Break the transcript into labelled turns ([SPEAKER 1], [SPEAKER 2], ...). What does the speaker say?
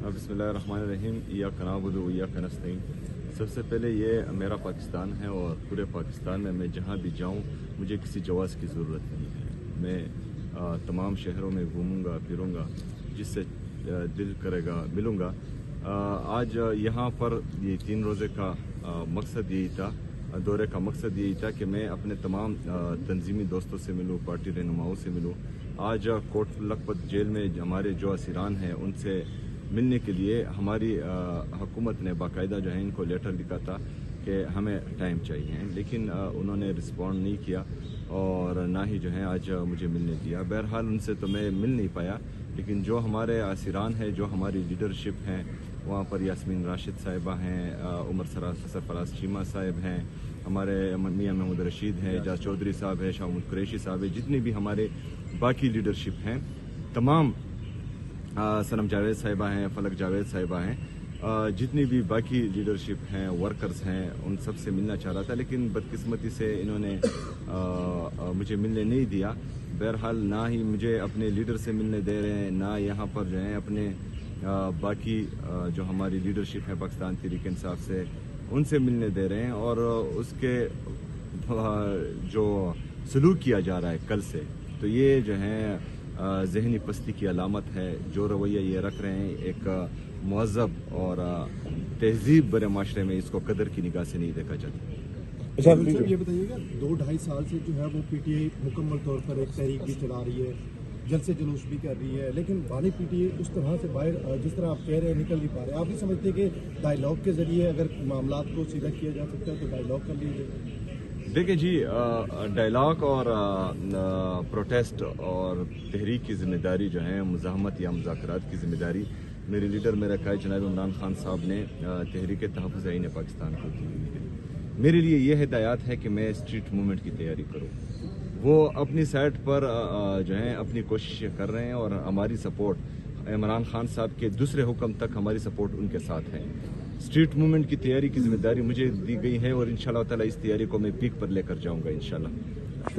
[SPEAKER 1] बिस्मिल्लाहिर्रहमानिर्रहीम इय्याक नअबुदु व इय्याक नस्तईन। सबसे पहले ये मेरा पाकिस्तान है और पूरे पाकिस्तान में मैं जहाँ भी जाऊँ मुझे किसी जवाज़ की ज़रूरत नहीं है। मैं तमाम शहरों में घूमूंगा फिरूंगा, जिससे दिल करेगा मिलूंगा। आज यहाँ पर ये 3 रोज़े का मकसद यही था, दौरे का मकसद यही था कि मैं अपने तमाम तंजीमी दोस्तों से मिलूँ, पार्टी रहनुमाओं से मिलूँ। आज कोट लखपत जेल में हमारे जो असीरान हैं उनसे मिलने के लिए हमारी हुकूमत ने बाकायदा जो है इनको लेटर लिखा था कि हमें टाइम चाहिए, लेकिन उन्होंने रिस्पॉन्ड नहीं किया और ना ही जो है आज मुझे मिलने दिया। बहरहाल उनसे तो मैं मिल नहीं पाया, लेकिन जो हमारे असीरान हैं, जो हमारी लीडरशिप हैं, वहाँ पर यास्मीन राशिद साहिबा हैं, उमर सरफराज चीमा साहिब हैं, हमारे मियाँ महमूद रशीद हैं, एजाज चौधरी साहब है, शाह महमूद कुरैशी साहब है, जितनी भी हमारे बाकी लीडरशिप हैं, तमाम सनम जावेद साहिबा हैं, फलक जावेद साहिबा हैं, जितनी भी बाकी लीडरशिप हैं, वर्कर्स हैं, उन सब से मिलना चाह रहा था, लेकिन बदकिस्मती से इन्होंने मुझे मिलने नहीं दिया। बहरहाल ना ही मुझे अपने लीडर से मिलने दे रहे हैं, ना यहाँ पर जो है अपने बाकी जो हमारी लीडरशिप है पाकिस्तान तहरीक इंसाफ से उनसे मिलने दे रहे हैं। और उसके जो सलूक किया जा रहा है कल से, तो ये जो है ज़हनी पस्ती की अलामत है। जो रवैया ये रख रहे हैं एक मुहज़्ज़ब और तहजीब भरे माशरे में इसको कदर की निगाह से नहीं देखा जाता।
[SPEAKER 2] अच्छा ये बताइएगा, 2-2.5 साल से जो है वो पीटीआई मुकम्मल तौर पर एक तहरीक भी चला रही है, जलसे जुलूस भी कर रही है, लेकिन वाली पीटीआई उस तरह से बाहर जिस तरह आप कह रहे हैं निकल नहीं पा रहे। आप भी समझते हैं कि डायलॉग के जरिए अगर मामला को सीधा किया जा सकता है तो डायलॉग कर लीजिए?
[SPEAKER 1] देखिए जी, डायलॉग और प्रोटेस्ट और तहरीक की ज़िम्मेदारी जो है, मुज़ाहमत या मुज़ाकरात की ज़िम्मेदारी मेरे लीडर मेरे कायद जनाब इमरान खान साहब ने तहरीक तहफ़्फ़ुज़ आईन पाकिस्तान को दी हुई है। मेरे लिए ये हिदायत है कि मैं स्ट्रीट मूवमेंट की तैयारी करूँ। वो अपनी साइड पर जो है अपनी कोशिशें कर रहे हैं और हमारी सपोर्ट इमरान खान साहब के दूसरे हुक्म तक हमारी सपोर्ट उनके साथ है। स्ट्रीट मूवमेंट की तैयारी की जिम्मेदारी मुझे दी गई है और इंशाल्लाह ताला इस तैयारी को मैं पीक पर लेकर जाऊंगा इंशाल्लाह।